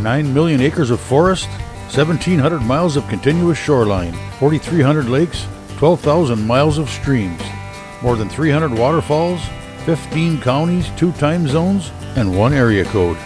9 million acres of forest, 1,700 miles of continuous shoreline, 4,300 lakes, 12,000 miles of streams, more than 300 waterfalls, 15 counties, 2 time zones, and 1 area code.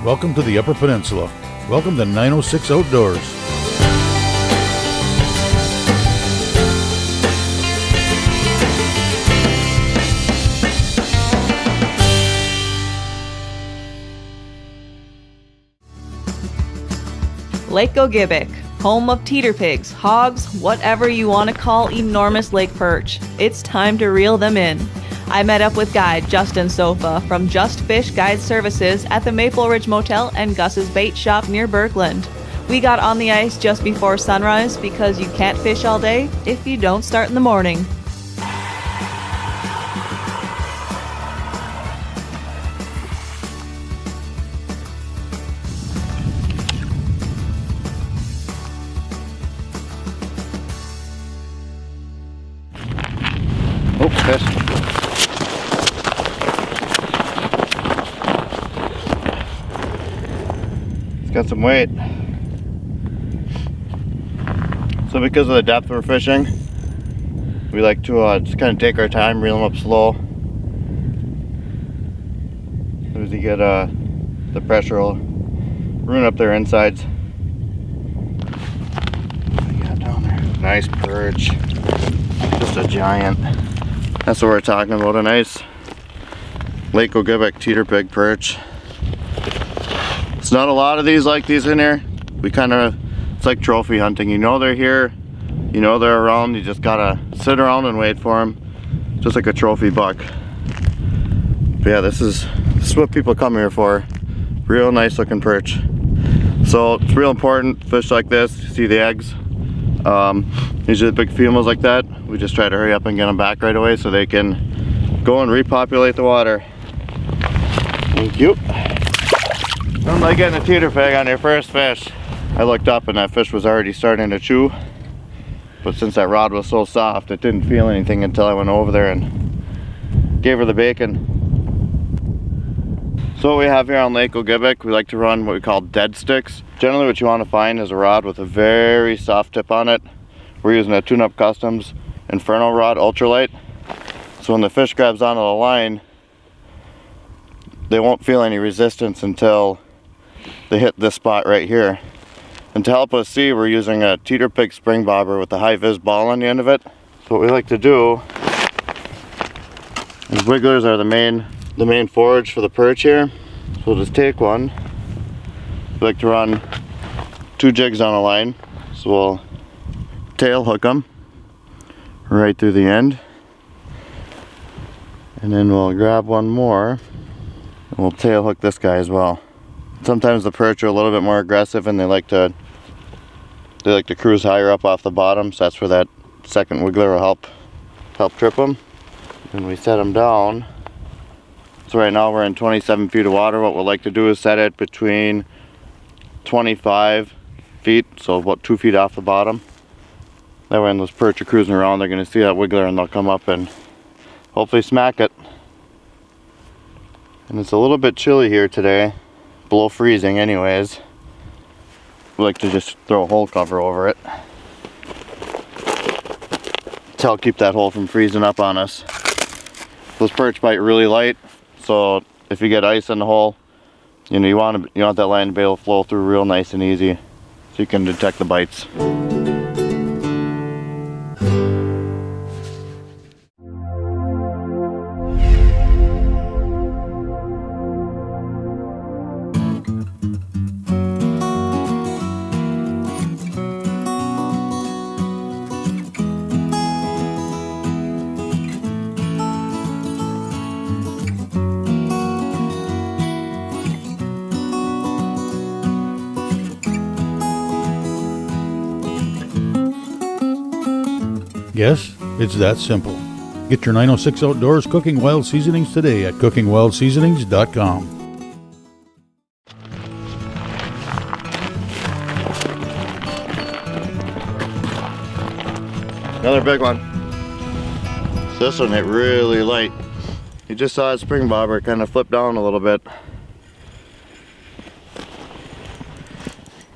Welcome to the Upper Peninsula. Welcome to 906 Outdoors. Lake Gogebic, home of teeter pigs, hogs, whatever you want to call enormous lake perch. It's time to reel them in. I met up with guide Justin Sofa from Just Fish Guide Services at the Maple Ridge Motel and Gus's Bait Shop near Bergland. We got on the ice just before sunrise because you can't fish all day if you don't start in the morning. Oh, fish. It's got some weight. So because of the depth we're fishing, we like to just kind of take our time, reel them up slow. As you get the pressure will ruin up their insides. What do you got down there? Nice perch. Just a giant. That's what we're talking about, a nice Lake Gogebic teeter pig perch. It's not a lot of these like these in here. It's like trophy hunting. You know they're here, you know they're around, you just gotta sit around and wait for them. Just like a trophy buck. But yeah, this is what people come here for. Real nice looking perch. So it's real important, fish like this, you see the eggs. Usually the big females like that, we just try to hurry up and get them back right away so they can go and repopulate the water. Thank you. Nothing like getting a teeter pig on your first fish. I looked up and that fish was already starting to chew, but since that rod was so soft, it didn't feel anything until I went over there and gave her the bacon. So what we have here on Lake Gogebic, we like to run what we call dead sticks. Generally what you want to find is a rod with a very soft tip on it. We're using a Tune Up Customs Inferno rod, ultralight. So when the fish grabs onto the line, they won't feel any resistance until they hit this spot right here. And to help us see, we're using a teeter pig spring bobber with a high vis ball on the end of it. So what we like to do is, wigglers are the main forage for the perch here. So we'll just take one. We like to run 2 jigs on a line. So we'll tail hook them right through the end. And then we'll grab one more and we'll tail hook this guy as well. Sometimes the perch are a little bit more aggressive and they like to cruise higher up off the bottom, so that's where that second wiggler will help trip them. And we set them down. So right now we're in 27 feet of water. What we'll like to do is set it between 25 feet, so about 2 feet off the bottom. That way when those perch are cruising around, they're going to see that wiggler and they'll come up and hopefully smack it. And it's a little bit chilly here today, below freezing anyways. We like to just throw a hole cover over it to help keep that hole from freezing up on us. Those perch bite really light, so if you get ice in the hole, you want that line to be able to flow through real nice and easy so you can detect the bites. Yes, it's that simple. Get your 906 Outdoors Cooking Wild Seasonings today at cookingwildseasonings.com. Another big one. So this one hit really light. You just saw that spring bobber kind of flip down a little bit.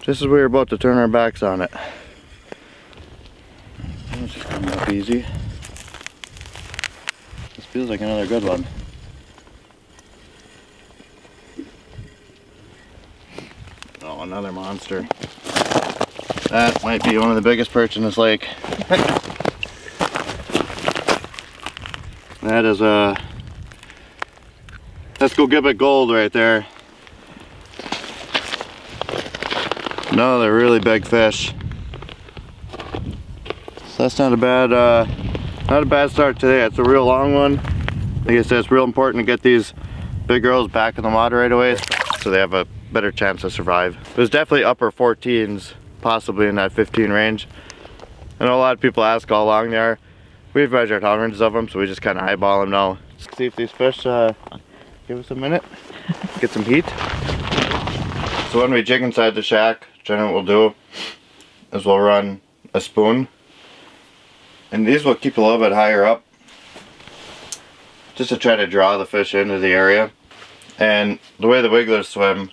Just as we were about to turn our backs on it. It's just coming up easy. This feels like another good one. Oh, another monster. That might be one of the biggest perch in this lake. That is that's Gogebic gold right there. Another really big fish. So that's not a bad start today. It's a real long one. Like I said, it's real important to get these big girls back in the water right away so they have a better chance to survive. There's definitely upper 14s, possibly in that 15 range. I know a lot of people ask how long they are. We've measured hundreds of them, so we just kind of eyeball them now. Let's see if these fish give us a minute, get some heat. So when we jig inside the shack, generally what we'll do is we'll run a spoon. And these will keep a little bit higher up, just to try to draw the fish into the area. And the way the wigglers swim,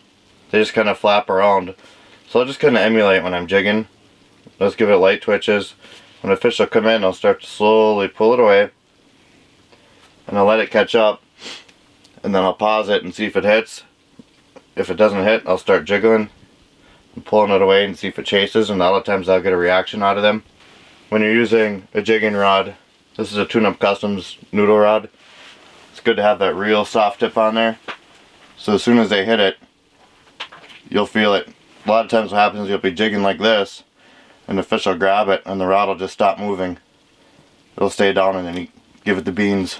they just kind of flap around. So I'll just kind of emulate when I'm jigging. Let's give it light twitches. When the fish will come in, I'll start to slowly pull it away. And I'll let it catch up. And then I'll pause it and see if it hits. If it doesn't hit, I'll start jiggling and pulling it away and see if it chases. And a lot of times I'll get a reaction out of them. When you're using a jigging rod, this is a Tune-Up Customs noodle rod. It's good to have that real soft tip on there. So as soon as they hit it, you'll feel it. A lot of times what happens is you'll be jigging like this, and the fish will grab it, and the rod will just stop moving. It'll stay down, and then you give it the beans.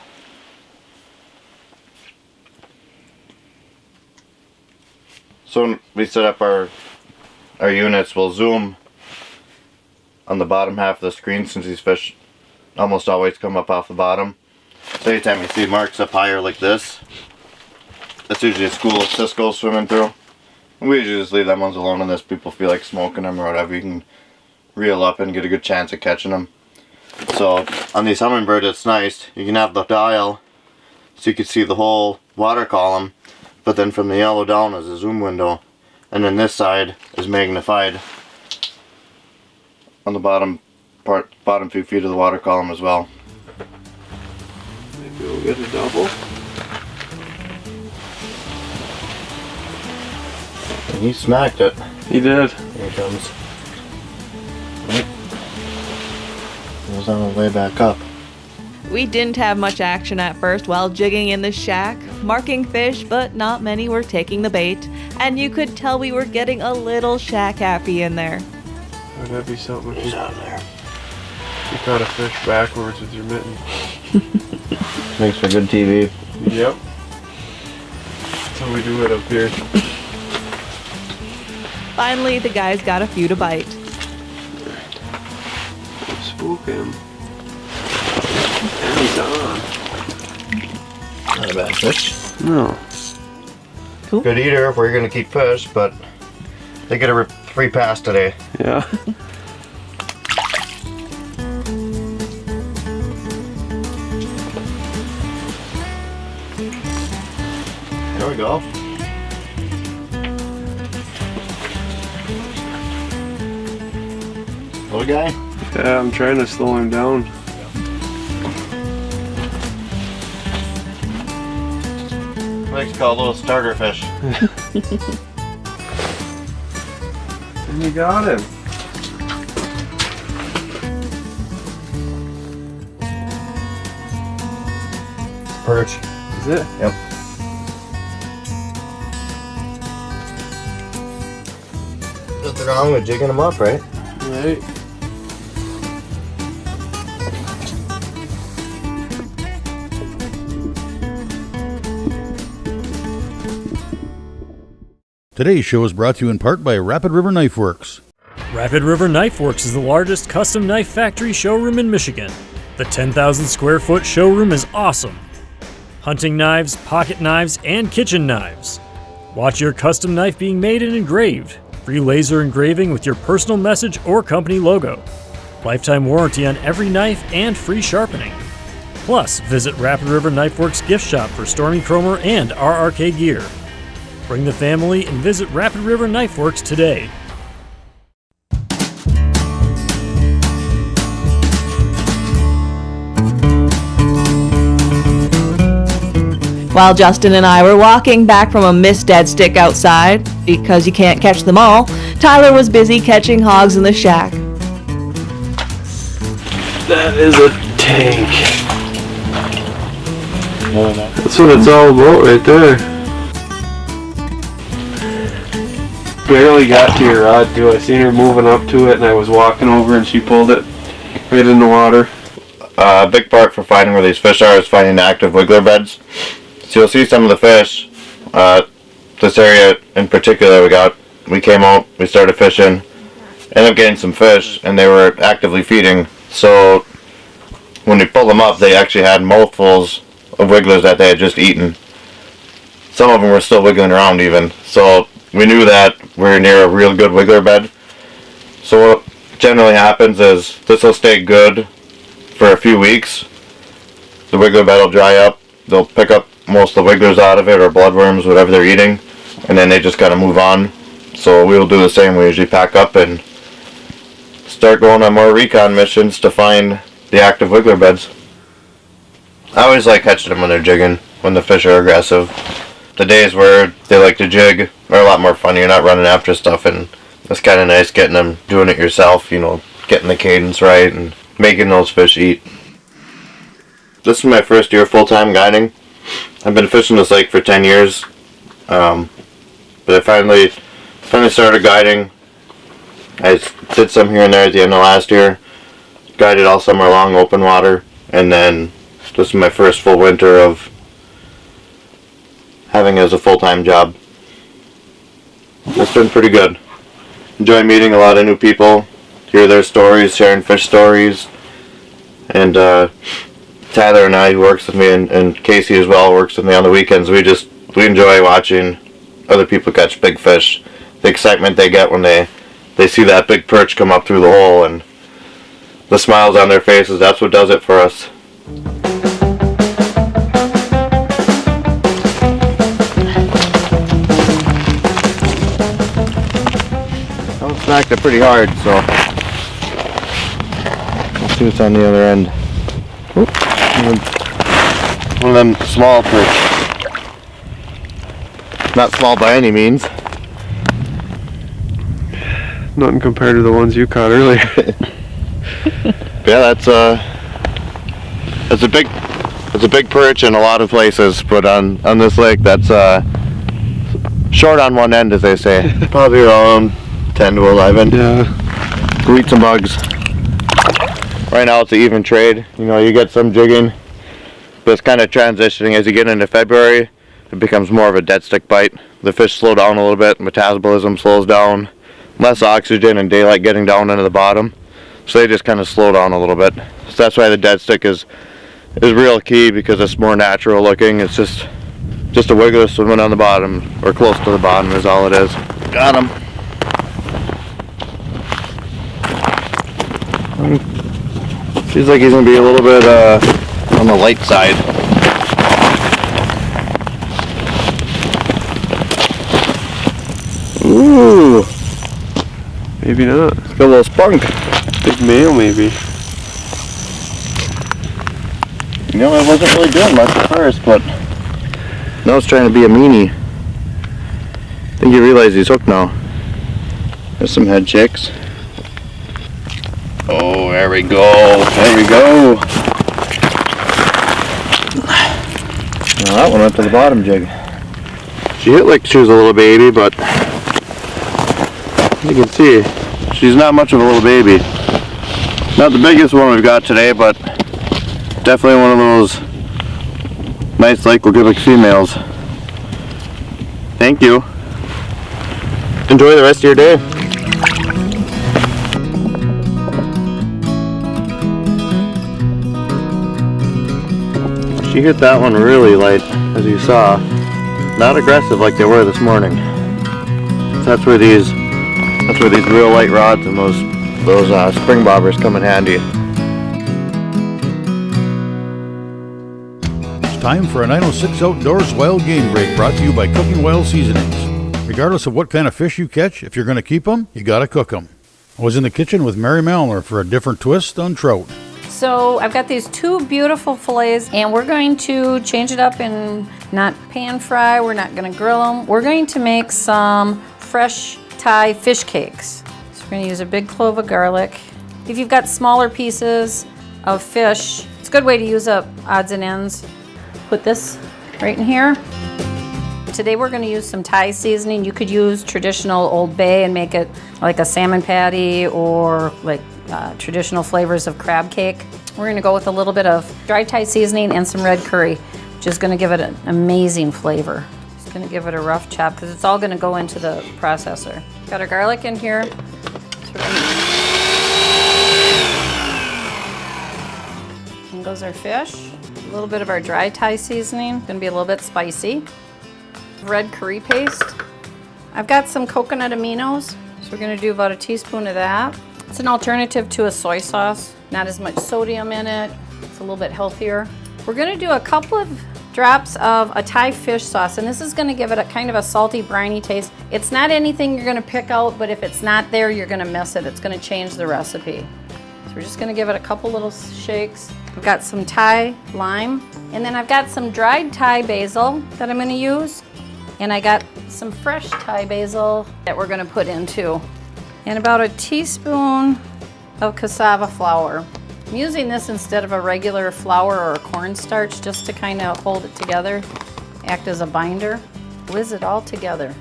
So when we set up our units, we'll zoom on the bottom half of the screen, since these fish almost always come up off the bottom. So anytime you see marks up higher like this, that's usually a school of Cisco swimming through. And we usually just leave them ones alone unless people feel like smoking them or whatever. You can reel up and get a good chance of catching them. So on these hummingbirds, it's nice. You can have the dial so you can see the whole water column, but then from the yellow down is a zoom window, and then this side is magnified on the bottom few feet of the water column as well. Maybe we'll get a double. And he smacked it. He did. Here he comes. He was on his way back up. We didn't have much action at first while jigging in the shack, marking fish, but not many were taking the bait, and you could tell we were getting a little shack happy in there. Would that be something if He's you out there. caught a fish backwards with your mitten? Makes for good TV. Yep. That's how we do it up here. Finally, the guys got a few to bite. Spook him. And he's on. Not a bad fish. No. Cool. Good eater if we're gonna keep fish, but they get a free pass today. Yeah. There we go. Little guy? Yeah, I'm trying to slow him down. Likes to call a little starter fish. And you got him. Perch. Is it? Yep. Nothing wrong with jigging them up, right? Right. Today's show is brought to you in part by Rapid River Knife Works. Rapid River Knife Works is the largest custom knife factory showroom in Michigan. The 10,000 square foot showroom is awesome. Hunting knives, pocket knives, and kitchen knives. Watch your custom knife being made and engraved. Free laser engraving with your personal message or company logo. Lifetime warranty on every knife and free sharpening. Plus, visit Rapid River Knife Works gift shop for Stormy Cromer and RRK gear. Bring the family and visit Rapid River Knife Works today. While Justin and I were walking back from a missed dead stick outside, because you can't catch them all, Tyler was busy catching hogs in the shack. That is a tank. That's what it's all about right there. Barely got to your rod too. I seen her moving up to it and I was walking over and she pulled it right in the water. A big part for finding where these fish are is finding active wiggler beds. So you'll see some of the fish. This area in particular we came out, we started fishing, ended up getting some fish, and they were actively feeding. So when we pulled them up, they actually had mouthfuls of wigglers that they had just eaten. Some of them were still wiggling around even. So we knew that we were near a real good wiggler bed. So what generally happens is this will stay good for a few weeks. The wiggler bed will dry up. They'll pick up most of the wigglers out of it, or bloodworms, whatever they're eating, and then they just gotta move on. So we will do the same. We usually pack up and start going on more recon missions to find the active wiggler beds. I always like catching them when they're jigging, when the fish are aggressive. The days where they like to jig are a lot more fun. You're not running after stuff, and it's kind of nice getting them, doing it yourself, you know, getting the cadence right and making those fish eat. This is my first year full-time guiding. I've been fishing this lake for 10 years, but I finally started guiding. I did some here and there at the end of last year, guided all summer long, open water, and then this is my first full winter of having it as a full-time job. It's been pretty good. Enjoy meeting a lot of new people, hear their stories, sharing fish stories, and Tyler and I, who works with me, and Casey as well, works with me on the weekends. We enjoy watching other people catch big fish. The excitement they get when they see that big perch come up through the hole, and the smiles on their faces, that's what does it for us. I smacked it pretty hard, so let's see what's on the other end. Oop. One of them small perch. Not small by any means. Nothing compared to the ones you caught earlier. Yeah, that's a big perch in a lot of places, but on this lake, that's short on one end, as they say. Probably around 10 to 11. Yeah. Go eat some bugs. Right now it's an even trade. You know, you get some jigging, but it's kind of transitioning as you get into February. It becomes more of a dead stick bite. The fish slow down a little bit, metabolism slows down, less oxygen and daylight getting down into the bottom, so they just kind of slow down a little bit. So that's why the dead stick is real key, because it's more natural looking. It's just a wiggler swimming on the bottom, or close to the bottom is all it is. Got him. Seems like he's going to be a little bit on the light side. Ooh. Maybe not. It's got a little spunk. Big male, maybe. You know, I wasn't really doing much at first, but now it's trying to be a meanie. I think you realize he's hooked now. There's some head chicks. Oh, there we go. There we go. Now that one went to the bottom jig. She hit like she was a little baby, but you can see she's not much of a little baby. Not the biggest one we've got today, but definitely one of those nice Lake Gogebic females. Thank you. Enjoy the rest of your day. She hit that one really light, as you saw. Not aggressive like they were this morning. That's where these real light rods and those spring bobbers come in handy. It's time for a 906 Outdoors Wild Game Break, brought to you by Cooking Wild Seasonings. Regardless of what kind of fish you catch, if you're going to keep them, you got to cook them. I was in the kitchen with Mary Malner for a different twist on trout. So I've got these 2 beautiful fillets, and we're going to change it up and not pan fry. We're not gonna grill them. We're going to make some fresh Thai fish cakes. So we're gonna use a big clove of garlic. If you've got smaller pieces of fish, it's a good way to use up odds and ends. Put this right in here. Today we're gonna use some Thai seasoning. You could use traditional Old Bay and make it like a salmon patty or like traditional flavors of crab cake. We're gonna go with a little bit of dry Thai seasoning and some red curry, which is gonna give it an amazing flavor. Just gonna give it a rough chop because it's all gonna go into the processor. Got our garlic in here. In goes our fish. A little bit of our dry Thai seasoning. Gonna be a little bit spicy. Red curry paste. I've got some coconut aminos, so we're gonna do about a teaspoon of that. It's an alternative to a soy sauce. Not as much sodium in it. It's a little bit healthier. We're gonna do a couple of drops of a Thai fish sauce, and this is gonna give it a kind of a salty, briny taste. It's not anything you're gonna pick out, but if it's not there, you're gonna miss it. It's gonna change the recipe. So we're just gonna give it a couple little shakes. I've got some Thai lime, and then I've got some dried Thai basil that I'm gonna use. And I got some fresh Thai basil that we're gonna put in too. And about a teaspoon of cassava flour. I'm using this instead of a regular flour or a cornstarch just to kind of hold it together, act as a binder. Whiz it all together.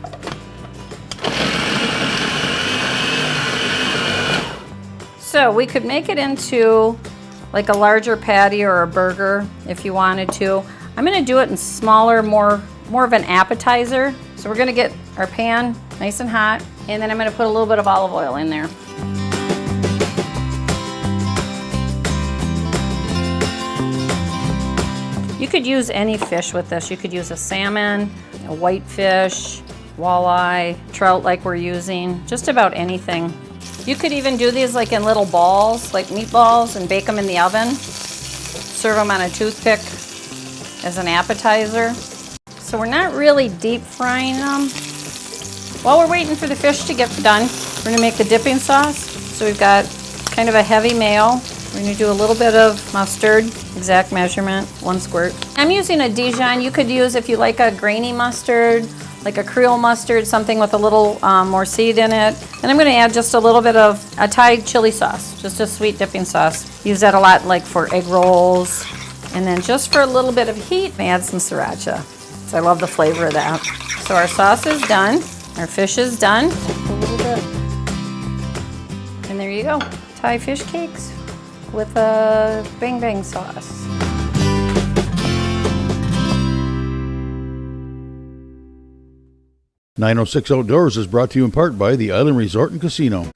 So we could make it into like a larger patty or a burger if you wanted to. I'm gonna do it in smaller, more of an appetizer. So we're gonna get our pan nice and hot, and then I'm gonna put a little bit of olive oil in there. You could use any fish with this. You could use a salmon, a whitefish, walleye, trout like we're using, just about anything. You could even do these like in little balls, like meatballs, and bake them in the oven. Serve them on a toothpick as an appetizer. So we're not really deep frying them. While we're waiting for the fish to get done, we're gonna make the dipping sauce. So we've got kind of a heavy mayo. We're gonna do a little bit of mustard, exact measurement, 1 squirt. I'm using a Dijon. You could use, if you like a grainy mustard, like a Creole mustard, something with a little more seed in it. And I'm gonna add just a little bit of a Thai chili sauce, just a sweet dipping sauce. Use that a lot like for egg rolls. And then just for a little bit of heat, add some sriracha. I love the flavor of that. So our sauce is done. Our fish is done. A little bit. And there you go. Thai fish cakes with a bang bang sauce. .906 Outdoors is brought to you in part by the Island Resort and Casino.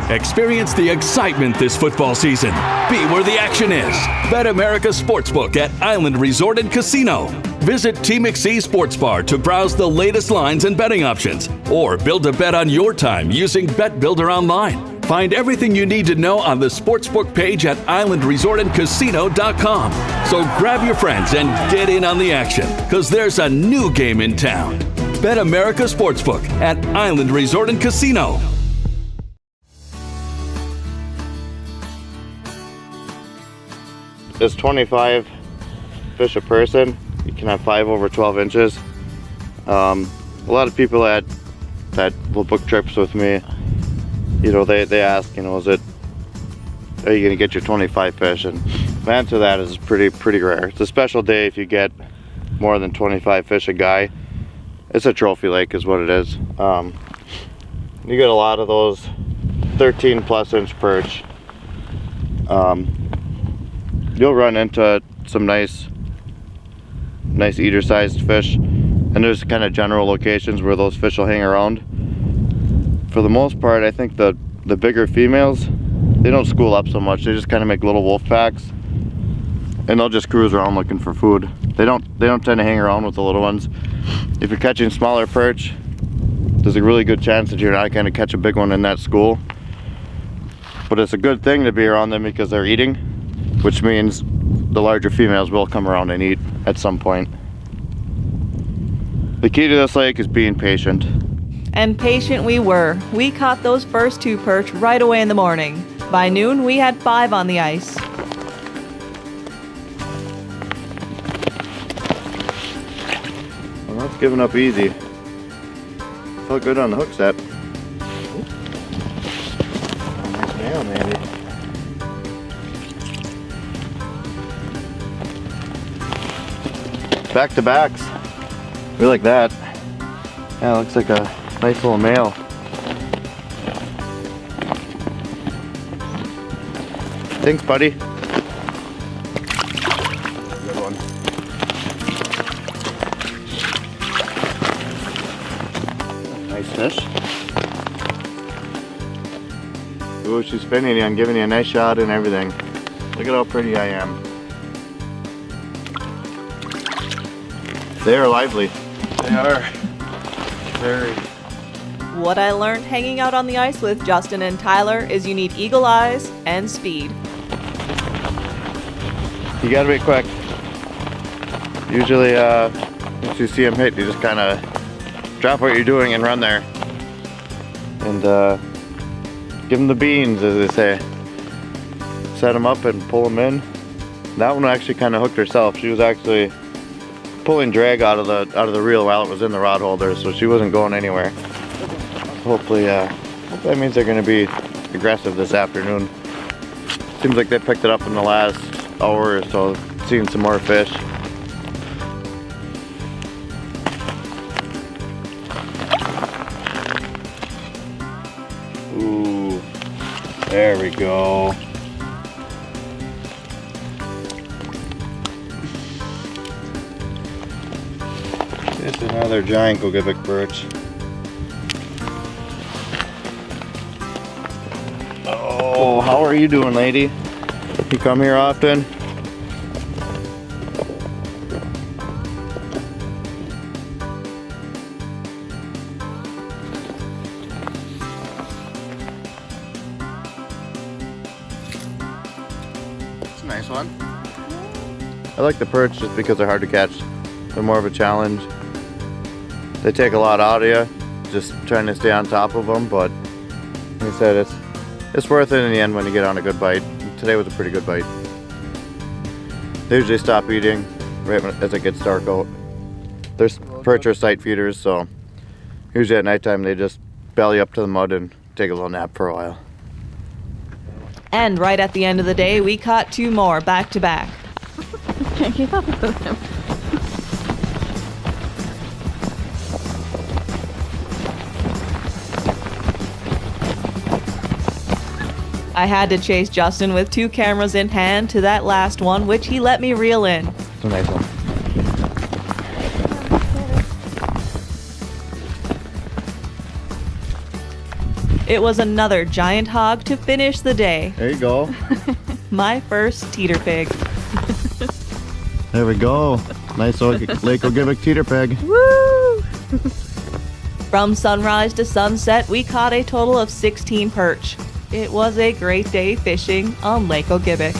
Experience the excitement this football season. Be where the action is. Bet America Sportsbook at Island Resort and Casino. Visit T McC Sports Bar to browse the latest lines and betting options, or build a bet on your time using Bet Builder online. Find everything you need to know on the Sportsbook page at islandresortandcasino.com. So grab your friends and get in on the action, because there's a new game in town. Bet America Sportsbook at Island Resort and Casino. It's 25 fish a person. You can have 5 over 12 inches. A lot of people that will book trips with me, you know, they ask, you know, are you gonna get your 25 fish? And the answer to that is pretty rare. It's a special day if you get more than 25 fish a guy. It's a trophy lake is what it is. You get a lot of those 13 plus inch perch. You'll run into some nice eater sized fish, and there's kind of general locations where those fish will hang around. For the most part, I think the bigger females, they don't school up so much. They just kind of make little wolf packs, and they'll just cruise around looking for food. They don't tend to hang around with the little ones. If you're catching smaller perch, there's a really good chance that you're not going to catch a big one in that school. But it's a good thing to be around them because they're eating, which means the larger females will come around and eat at some point. The key to this lake is being patient. And patient we were. We caught those first 2 perch right away in the morning. By noon, we had 5 on the ice. giving up easy. Felt good on the hook set. Nice nail, maybe. Back to backs. We like that. Yeah, looks like a nice little male. Thanks, buddy. Good one. Nice fish. Ooh, she's spinning you and giving you a nice shot and everything. Look at how pretty I am. They are lively. They are. Very. What I learned hanging out on the ice with Justin and Tyler is you need eagle eyes and speed. You gotta be quick. Usually, once you see him hit, you just kind of drop what you're doing and run there. And give him the beans, as they say. Set him up and pull him in. That one actually kind of hooked herself. She was actually pulling drag out of the reel while it was in the rod holder, so she wasn't going anywhere. Hopefully that means they're going to be aggressive this afternoon. Seems like they picked it up in the last hour or so, seeing some more fish. Ooh, there we go. It's another giant Gogebic perch. Oh, how are you doing, lady? You come here often? It's a nice one. I like the perch just because they're hard to catch. They're more of a challenge. They take a lot out of you, just trying to stay on top of them, but like I said, it's worth it in the end when you get on a good bite. Today was a pretty good bite. They usually stop eating right as it gets dark out. They're perch are sight feeders, so usually at nighttime they just belly up to the mud and take a little nap for a while. And right at the end of the day, we caught 2 more back to back. Can't keep up with him. I had to chase Justin with 2 cameras in hand to that last one, which he let me reel in. It's a nice one. It was another giant hog to finish the day. There you go. My first teeter pig. There we go. Nice Lake Gogebic teeter pig. Woo! From sunrise to sunset, we caught a total of 16 perch. It was a great day fishing on Lake Gogebic.